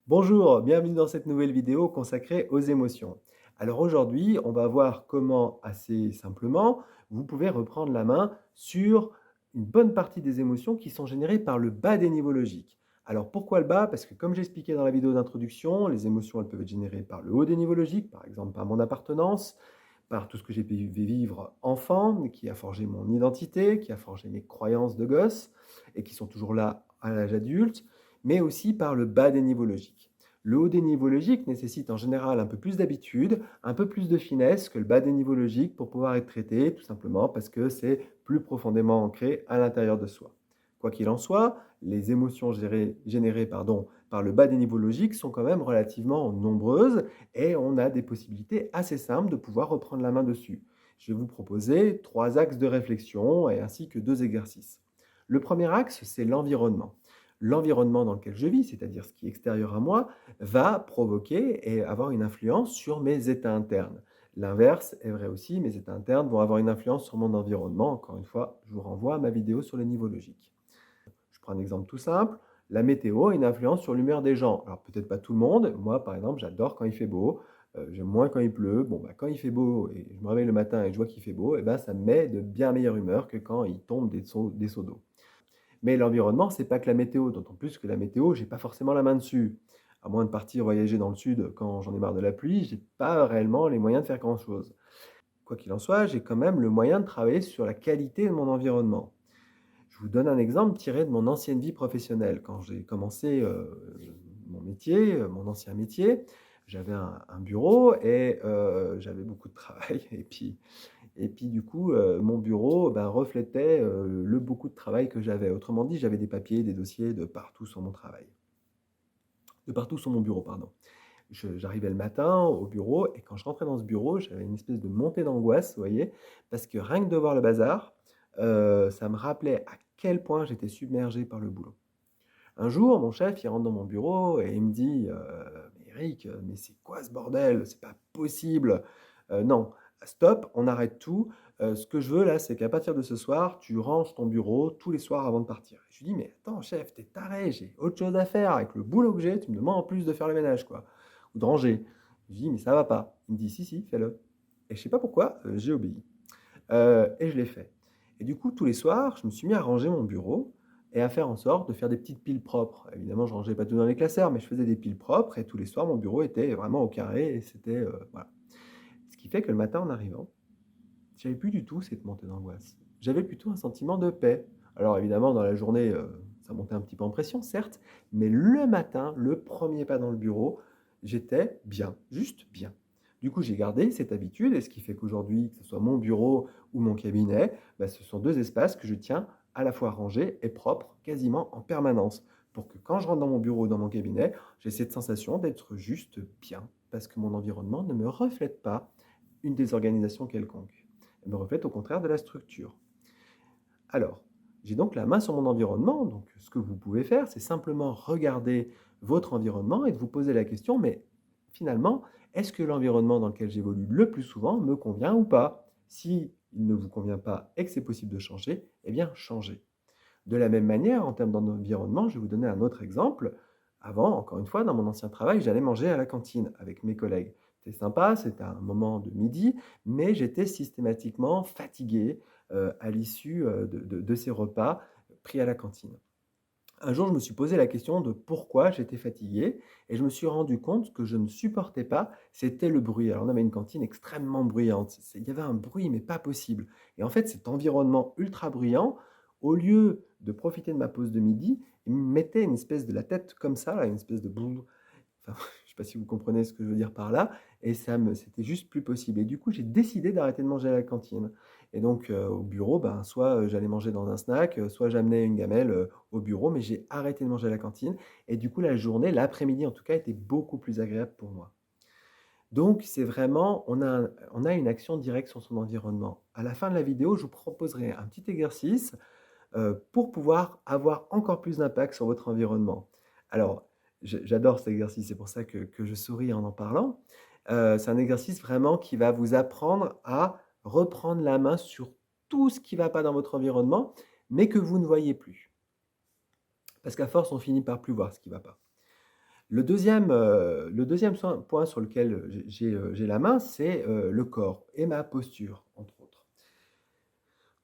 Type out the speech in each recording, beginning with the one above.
Bonjour, bienvenue dans cette nouvelle vidéo consacrée aux émotions. Alors aujourd'hui, on va voir comment, assez simplement, vous pouvez reprendre la main sur une bonne partie des émotions qui sont générées par le bas des niveaux logiques. Alors pourquoi le bas? Parce que comme j'expliquais dans la vidéo d'introduction, les émotions elles peuvent être générées par le haut des niveaux logiques, par exemple par mon appartenance, par tout ce que j'ai pu vivre enfant, qui a forgé mon identité, qui a forgé mes croyances de gosse et qui sont toujours là à l'âge adulte, mais aussi par le bas des niveaux logiques. Le haut des niveaux logiques nécessite en général un peu plus d'habitude, un peu plus de finesse que le bas des niveaux logiques pour pouvoir être traité, tout simplement parce que c'est plus profondément ancré à l'intérieur de soi. Quoi qu'il en soit, les émotions générées par le bas des niveaux logiques sont quand même relativement nombreuses et on a des possibilités assez simples de pouvoir reprendre la main dessus. Je vais vous proposer 3 axes de réflexion et ainsi que 2 exercices. Le premier axe, c'est l'environnement. L'environnement dans lequel je vis, c'est-à-dire ce qui est extérieur à moi, va provoquer et avoir une influence sur mes états internes. L'inverse est vrai aussi, mes états internes vont avoir une influence sur mon environnement. Encore une fois, je vous renvoie à ma vidéo sur les niveaux logiques. Je prends un exemple tout simple. La météo a une influence sur l'humeur des gens. Alors peut-être pas tout le monde. Moi, par exemple, j'adore quand il fait beau. J'aime moins quand il pleut. Bon, bah, quand il fait beau et je me réveille le matin et je vois qu'il fait beau, eh ben, ça me met de bien meilleure humeur que quand il tombe des seaux d'eau. Mais l'environnement, c'est pas que la météo, d'autant plus que la météo, j'ai pas forcément la main dessus. À moins de partir voyager dans le sud quand j'en ai marre de la pluie, j'ai pas réellement les moyens de faire grand-chose. Quoi qu'il en soit, j'ai quand même le moyen de travailler sur la qualité de mon environnement. Je vous donne un exemple tiré de mon ancienne vie professionnelle. Quand j'ai commencé, mon métier, mon ancien métier, j'avais un bureau et j'avais beaucoup de travail et puis du coup, mon bureau, ben, reflétait, le beaucoup de travail que j'avais. Autrement dit, j'avais des papiers, des dossiers de partout sur mon travail de partout sur mon bureau, pardon. J'arrivais le matin au bureau et quand je rentrais dans ce bureau, j'avais une espèce de montée d'angoisse, vous voyez? Parce que rien que de voir le bazar, ça me rappelait à quel point j'étais submergé par le boulot. Un jour, mon chef, il rentre dans mon bureau et il me dit: «Mais Eric, mais c'est quoi ce bordel? C'est pas possible! Non, stop, on arrête tout. Ce que je veux là, c'est qu'à partir de ce soir, tu ranges ton bureau tous les soirs avant de partir». Je lui dis: «Mais attends chef, tu es taré, j'ai autre chose à faire avec le boulot que j'ai, tu me demandes en plus de faire le ménage quoi, ou de ranger». Je lui dis: «Mais ça va pas». Il me dit: «Si, si, fais-le» et je sais pas pourquoi, j'ai obéi. Et je l'ai fait. Et du coup, tous les soirs, je me suis mis à ranger mon bureau et à faire en sorte de faire des petites piles propres. Évidemment, je rangeais pas tout dans les classeurs, mais je faisais des piles propres et tous les soirs, mon bureau était vraiment au carré et c'était, voilà. Ce qui fait que le matin, en arrivant, j'avais plus du tout cette montée d'angoisse. J'avais plutôt un sentiment de paix. Alors évidemment, dans la journée, ça montait un petit peu en pression, certes, mais le matin, le premier pas dans le bureau, j'étais bien, juste bien. Du coup, j'ai gardé cette habitude et ce qui fait qu'aujourd'hui, que ce soit mon bureau ou mon cabinet, bah, ce sont 2 espaces que je tiens à la fois rangés et propres quasiment en permanence. Pour que quand je rentre dans mon bureau ou dans mon cabinet, j'ai cette sensation d'être juste bien parce que mon environnement ne me reflète pas une désorganisation quelconque. Elle me reflète au contraire de la structure. Alors, j'ai donc la main sur mon environnement, donc ce que vous pouvez faire, c'est simplement regarder votre environnement et de vous poser la question, mais finalement, est-ce que l'environnement dans lequel j'évolue le plus souvent me convient ou pas? Si il ne vous convient pas et que c'est possible de changer, eh bien changez. De la même manière, en termes d'environnement, je vais vous donner un autre exemple. Avant, encore une fois, dans mon ancien travail, j'allais manger à la cantine avec mes collègues. C'était sympa, c'était un moment de midi, mais j'étais systématiquement fatigué à l'issue de ces repas pris à la cantine. Un jour, je me suis posé la question de pourquoi j'étais fatigué et je me suis rendu compte que je ne supportais pas, c'était le bruit. Alors on avait une cantine extrêmement bruyante. Il y avait un bruit, mais pas possible. Et en fait, cet environnement ultra bruyant, au lieu de profiter de ma pause de midi, il me mettait une espèce de la tête comme ça, là, une espèce de boum. Enfin, je ne sais pas si vous comprenez ce que je veux dire par là, et c'était juste plus possible. Et du coup, j'ai décidé d'arrêter de manger à la cantine. Et donc, au bureau, ben, soit j'allais manger dans un snack, soit j'amenais une gamelle au bureau, mais j'ai arrêté de manger à la cantine. Et du coup, la journée, l'après-midi en tout cas, était beaucoup plus agréable pour moi. Donc, c'est vraiment, on a une action directe sur son environnement. À la fin de la vidéo, je vous proposerai un petit exercice pour pouvoir avoir encore plus d'impact sur votre environnement. Alors, j'adore cet exercice, c'est pour ça que je souris en parlant. C'est un exercice vraiment qui va vous apprendre à reprendre la main sur tout ce qui ne va pas dans votre environnement, mais que vous ne voyez plus. Parce qu'à force, on finit par plus voir ce qui ne va pas. Point sur lequel j'ai la main, c'est le corps et ma posture, entre autres.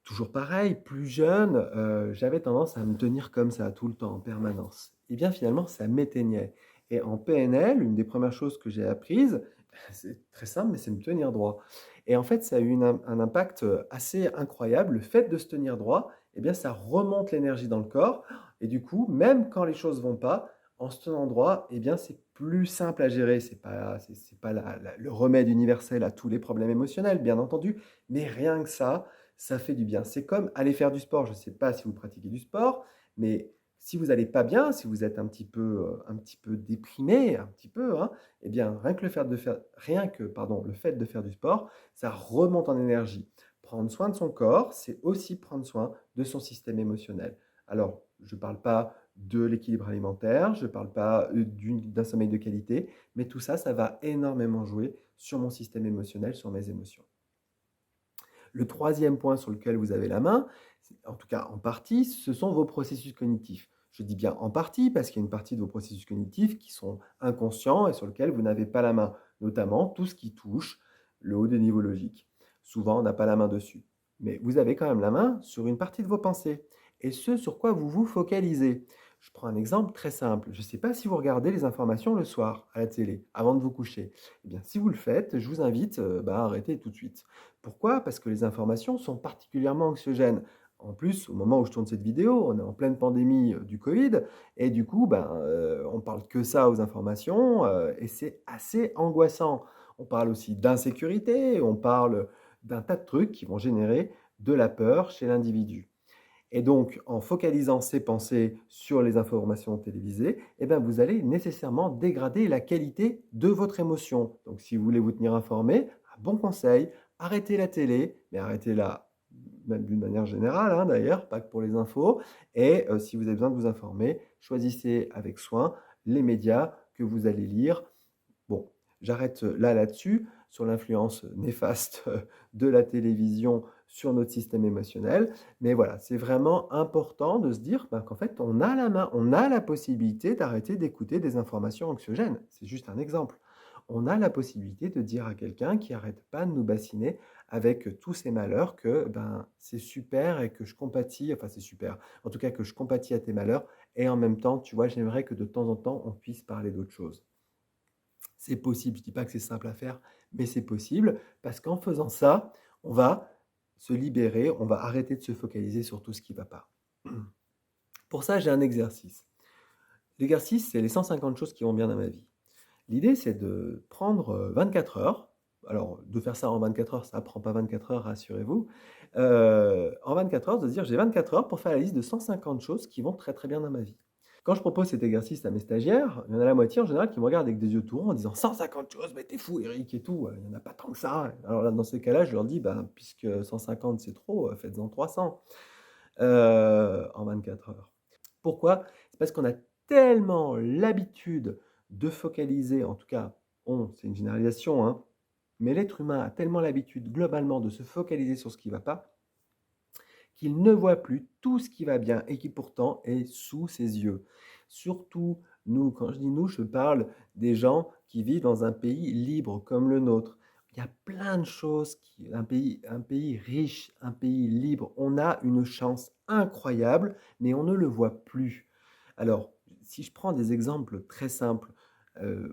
Toujours pareil, plus jeune, j'avais tendance à me tenir comme ça tout le temps, en permanence. Et bien finalement, ça m'éteignait. Et en PNL, une des premières choses que j'ai apprises, c'est très simple, mais c'est me tenir droit. Et en fait, ça a eu un impact assez incroyable. Le fait de se tenir droit, eh bien, ça remonte l'énergie dans le corps. Et du coup, même quand les choses vont pas, en se tenant droit, eh bien, c'est plus simple à gérer. C'est pas le remède universel à tous les problèmes émotionnels, bien entendu, mais rien que ça fait du bien. C'est comme aller faire du sport. Je ne sais pas si vous pratiquez du sport, mais si vous n'allez pas bien, si vous êtes un petit peu déprimé, un petit peu, hein, eh bien, le fait de faire du sport, ça remonte en énergie. Prendre soin de son corps, c'est aussi prendre soin de son système émotionnel. Alors, je ne parle pas de l'équilibre alimentaire, je ne parle pas d'un sommeil de qualité, mais tout ça, ça va énormément jouer sur mon système émotionnel, sur mes émotions. Le troisième point sur lequel vous avez la main, en tout cas en partie, ce sont vos processus cognitifs. Je dis bien en partie parce qu'il y a une partie de vos processus cognitifs qui sont inconscients et sur lesquels vous n'avez pas la main, notamment tout ce qui touche le haut des niveaux logiques. Souvent, on n'a pas la main dessus. Mais vous avez quand même la main sur une partie de vos pensées et ce sur quoi vous vous focalisez. Je prends un exemple très simple. Je ne sais pas si vous regardez les informations le soir à la télé, avant de vous coucher. Eh bien, si vous le faites, je vous invite à arrêter tout de suite. Pourquoi? Parce que les informations sont particulièrement anxiogènes. En plus, au moment où je tourne cette vidéo, on est en pleine pandémie du Covid et du coup, on parle que ça aux informations et c'est assez angoissant. On parle aussi d'insécurité, on parle d'un tas de trucs qui vont générer de la peur chez l'individu. Et donc, en focalisant ses pensées sur les informations télévisées, eh bien, vous allez nécessairement dégrader la qualité de votre émotion. Donc, si vous voulez vous tenir informé, un bon conseil, arrêtez la télé, mais arrêtez-la même d'une manière générale, hein, d'ailleurs, pas que pour les infos. Et si vous avez besoin de vous informer, choisissez avec soin les médias que vous allez lire. Bon, j'arrête là-dessus, sur l'influence néfaste de la télévision sur notre système émotionnel. Mais voilà, c'est vraiment important de se dire qu'en fait, on a la main, on a la possibilité d'arrêter d'écouter des informations anxiogènes. C'est juste un exemple. On a la possibilité de dire à quelqu'un qui arrête pas de nous bassiner avec tous ces malheurs que c'est super et que je compatis, enfin c'est super, en tout cas que je compatis à tes malheurs et en même temps, tu vois, j'aimerais que de temps en temps, on puisse parler d'autre chose. C'est possible, je ne dis pas que c'est simple à faire, mais c'est possible parce qu'en faisant ça, on va se libérer, on va arrêter de se focaliser sur tout ce qui ne va pas. Pour ça, j'ai un exercice. L'exercice, c'est les 150 choses qui vont bien dans ma vie. L'idée, c'est de prendre 24 heures. Alors, de faire ça en 24 heures, ça ne prend pas 24 heures, rassurez-vous. En 24 heures, de se dire, j'ai 24 heures pour faire la liste de 150 choses qui vont très très bien dans ma vie. Quand je propose cet exercice à mes stagiaires, il y en a la moitié en général qui me regardent avec des yeux tourants en disant 150 choses, mais t'es fou Eric et tout, il n'y en a pas tant que ça. Alors là, dans ces cas-là, je leur dis, puisque 150 c'est trop, faites-en 300 en 24 heures. Pourquoi? C'est parce qu'on a tellement l'habitude de focaliser, en tout cas, c'est une généralisation, hein, mais l'être humain a tellement l'habitude globalement de se focaliser sur ce qui ne va pas, qu'il ne voit plus tout ce qui va bien et qui pourtant est sous ses yeux. Surtout nous, quand je dis nous, je parle des gens qui vivent dans un pays libre comme le nôtre. Il y a plein de choses, un pays riche, un pays libre. On a une chance incroyable, mais on ne le voit plus. Alors, si je prends des exemples très simples,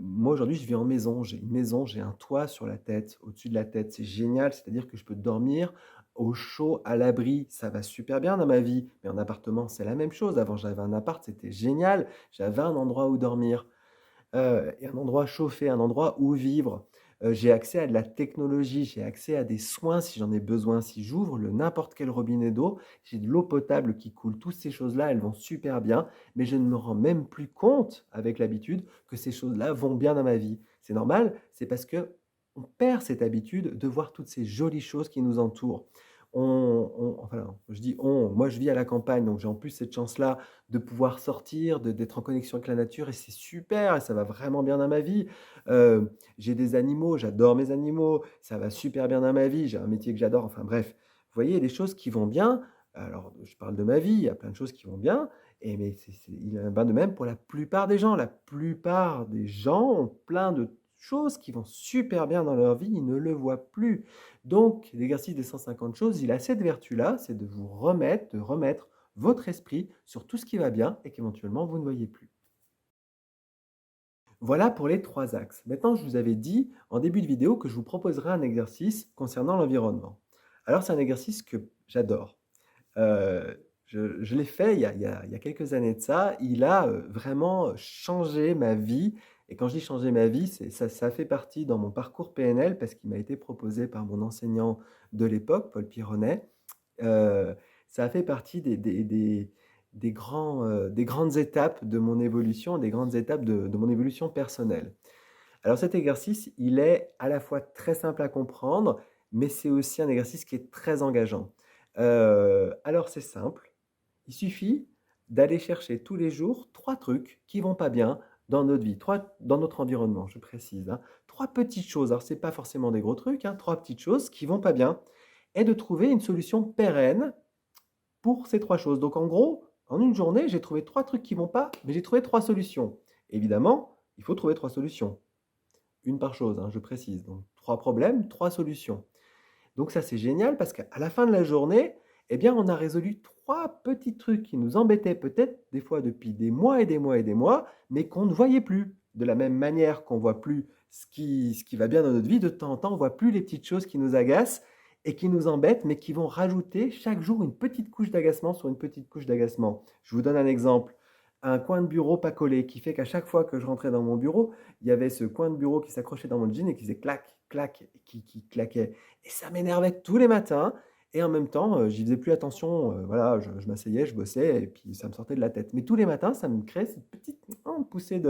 moi aujourd'hui je vis en maison, j'ai une maison, j'ai un toit sur la tête, au-dessus de la tête, c'est génial, c'est-à-dire que je peux dormir au chaud, à l'abri, ça va super bien dans ma vie. Mais en appartement, c'est la même chose. Avant, j'avais un appart, c'était génial. J'avais un endroit où dormir, et un endroit chauffé, un endroit où vivre. J'ai accès à de la technologie, j'ai accès à des soins si j'en ai besoin. Si j'ouvre n'importe quel robinet d'eau, j'ai de l'eau potable qui coule. Toutes ces choses-là, elles vont super bien, mais je ne me rends même plus compte avec l'habitude que ces choses-là vont bien dans ma vie. C'est normal, c'est parce que on perd cette habitude de voir toutes ces jolies choses qui nous entourent. Enfin, je dis on, moi je vis à la campagne, donc j'ai en plus cette chance-là de pouvoir sortir, d'être en connexion avec la nature et c'est super et ça va vraiment bien dans ma vie. J'ai des animaux, j'adore mes animaux, ça va super bien dans ma vie, j'ai un métier que j'adore, enfin bref. Vous voyez, des choses qui vont bien. Alors, je parle de ma vie, il y a plein de choses qui vont bien Et mais il en va de même pour la plupart des gens. La plupart des gens ont plein de choses qui vont super bien dans leur vie, ils ne le voient plus. Donc l'exercice des 150 choses, il a cette vertu-là, c'est de vous remettre, de remettre votre esprit sur tout ce qui va bien et qu'éventuellement vous ne voyez plus. Voilà pour les 3 axes. Maintenant, je vous avais dit en début de vidéo que je vous proposerai un exercice concernant l'environnement. Alors c'est un exercice que j'adore. Je l'ai fait il y a quelques années de ça. Il a, vraiment changé ma vie et quand je dis changer ma vie, c'est ça fait partie dans mon parcours PNL parce qu'il m'a été proposé par mon enseignant de l'époque, Paul Pironnet. Heu, Ça a fait partie des grandes étapes de mon évolution, des grandes étapes de mon évolution personnelle. Alors cet exercice, il est à la fois très simple à comprendre, mais c'est aussi un exercice qui est très engageant. Alors c'est simple, il suffit d'aller chercher tous les jours 3 trucs qui vont pas bien dans notre vie, 3 dans notre environnement, je précise, hein. 3 petites choses, alors c'est pas forcément des gros trucs, hein, 3 petites choses qui vont pas bien et de trouver une solution pérenne pour ces 3 choses. Donc en gros, en une journée, j'ai trouvé 3 trucs qui vont pas, mais j'ai trouvé 3 solutions. Évidemment, il faut trouver 3 solutions. Une par chose, hein, je précise. Donc 3 problèmes, 3 solutions. Donc ça, c'est génial parce qu'à la fin de la journée, eh bien, on a résolu 3 petits trucs qui nous embêtaient peut-être des fois depuis des mois et des mois et des mois, mais qu'on ne voyait plus. De la même manière qu'on voit plus ce qui va bien dans notre vie, de temps en temps, on voit plus les petites choses qui nous agacent et qui nous embêtent, mais qui vont rajouter chaque jour une petite couche d'agacement sur une petite couche d'agacement. Je vous donne un exemple. Un coin de bureau pas collé qui fait qu'à chaque fois que je rentrais dans mon bureau, il y avait ce coin de bureau qui s'accrochait dans mon jean et qui faisait clac, clac, et qui claquait. Et ça m'énervait tous les matins et en même temps, j'y faisais plus attention, voilà, je m'asseyais, je bossais et puis ça me sortait de la tête. Mais tous les matins, ça me créait cette petite, poussée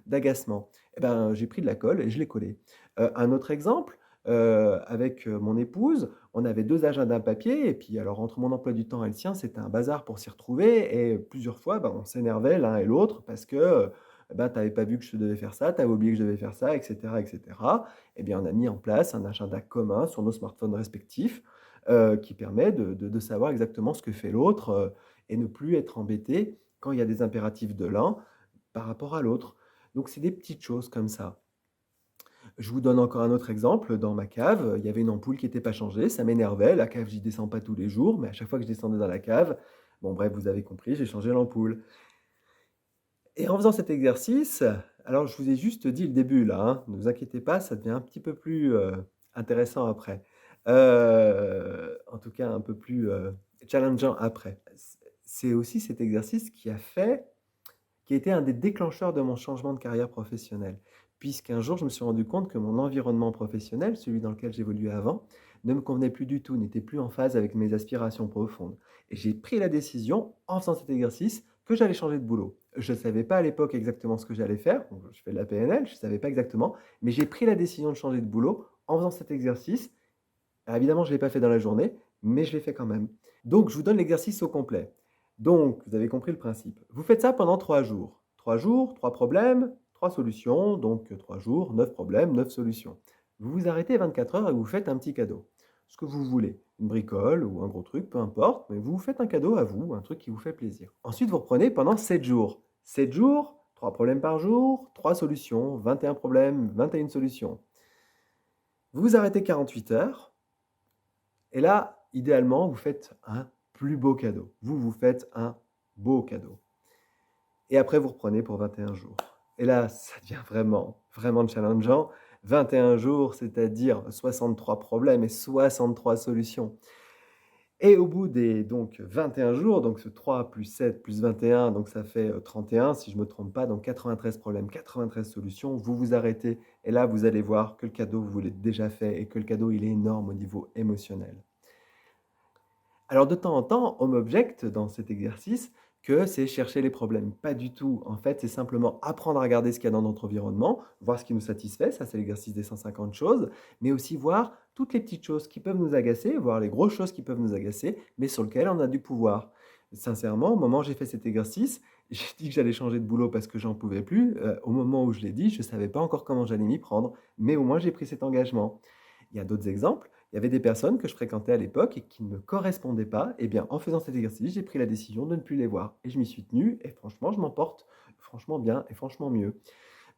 d'agacement. Et ben, j'ai pris de la colle et je l'ai collé. Un autre exemple, avec, mon épouse, on avait 2 agendas papier et puis alors entre mon emploi du temps et le sien, c'était un bazar pour s'y retrouver et plusieurs fois, ben, on s'énervait l'un et l'autre parce que, bah, tu avais pas vu que je devais faire ça, tu avais oublié que je devais faire ça et cetera et cetera. Eh bien, on a mis en place un agenda commun sur nos smartphones respectifs, qui permet de savoir exactement ce que fait l'autre, et ne plus être embêté quand il y a des impératifs de l'un par rapport à l'autre. Donc c'est des petites choses comme ça. Je vous donne encore un autre exemple. Dans ma cave, il y avait une ampoule qui n'était pas changée, ça m'énervait. La cave, j'y descends pas tous les jours, mais à chaque fois que je descendais dans la cave, bon bref, vous avez compris, j'ai changé l'ampoule. Et en faisant cet exercice, alors je vous ai juste dit le début là, hein, ne vous inquiétez pas, ça devient un petit peu plus, intéressant après. En tout cas un peu plus, challengeant après. C'est aussi cet exercice qui a été un des déclencheurs de mon changement de carrière professionnelle. Puisqu'un jour, je me suis rendu compte que mon environnement professionnel, celui dans lequel j'évoluais avant, ne me convenait plus du tout, n'était plus en phase avec mes aspirations profondes. Et j'ai pris la décision, en faisant cet exercice, que j'allais changer de boulot. Je ne savais pas à l'époque exactement ce que j'allais faire, donc je fais de la PNL, je ne savais pas exactement, mais j'ai pris la décision de changer de boulot en faisant cet exercice. Alors évidemment, je ne l'ai pas fait dans la journée, mais je l'ai fait quand même. Donc, je vous donne l'exercice au complet. Donc, vous avez compris le principe. Vous faites ça pendant 3 jours. 3 jours, 3 problèmes, 3 solutions. Donc, 3 jours, 9 problèmes, 9 solutions. Vous vous arrêtez 24 heures et vous faites un petit cadeau. Ce que vous voulez. Une bricole ou un gros truc, peu importe, mais vous vous faites un cadeau à vous, un truc qui vous fait plaisir. Ensuite, vous reprenez pendant 7 jours. 7 jours, 3 problèmes par jour, 3 solutions, 21 problèmes, 21 solutions. Vous vous arrêtez 48 heures. Et là, idéalement, vous faites un plus beau cadeau. Vous vous faites un beau cadeau. Et après, vous reprenez pour 21 jours. Et là, ça devient vraiment, vraiment challengeant. 21 jours, c'est-à-dire 63 problèmes et 63 solutions. Et au bout des donc 21 jours, donc ce 3 plus 7 plus 21, donc ça fait 31, si je ne me trompe pas, donc 93 problèmes, 93 solutions, vous vous arrêtez. Et là, vous allez voir que le cadeau, vous l'avez déjà fait et que le cadeau, il est énorme au niveau émotionnel. Alors de temps en temps, on m'objecte dans cet exercice que c'est chercher les problèmes. Pas du tout. En fait, c'est simplement apprendre à regarder ce qu'il y a dans notre environnement, voir ce qui nous satisfait, ça c'est l'exercice des 150 choses, mais aussi voir toutes les petites choses qui peuvent nous agacer, voir les grosses choses qui peuvent nous agacer, mais sur lesquelles on a du pouvoir. Sincèrement, au moment où j'ai fait cet exercice, j'ai dit que j'allais changer de boulot parce que j'en pouvais plus. Au moment où je l'ai dit, je ne savais pas encore comment j'allais m'y prendre, mais au moins j'ai pris cet engagement. Il y a d'autres exemples. Il y avait des personnes que je fréquentais à l'époque et qui ne me correspondaient pas. Eh bien, en faisant cet exercice, j'ai pris la décision de ne plus les voir et je m'y suis tenu et franchement, je m'en porte franchement bien et franchement mieux.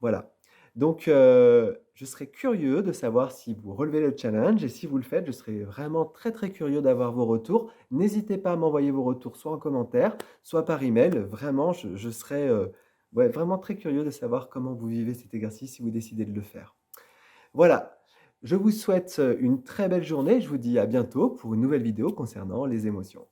Voilà. Donc, je serais curieux de savoir si vous relevez le challenge et si vous le faites, je serais vraiment très, très curieux d'avoir vos retours. N'hésitez pas à m'envoyer vos retours soit en commentaire, soit par email. Vraiment, je serais, ouais, vraiment très curieux de savoir comment vous vivez cet exercice si vous décidez de le faire. Voilà, je vous souhaite, une très belle journée. Je vous dis à bientôt pour une nouvelle vidéo concernant les émotions.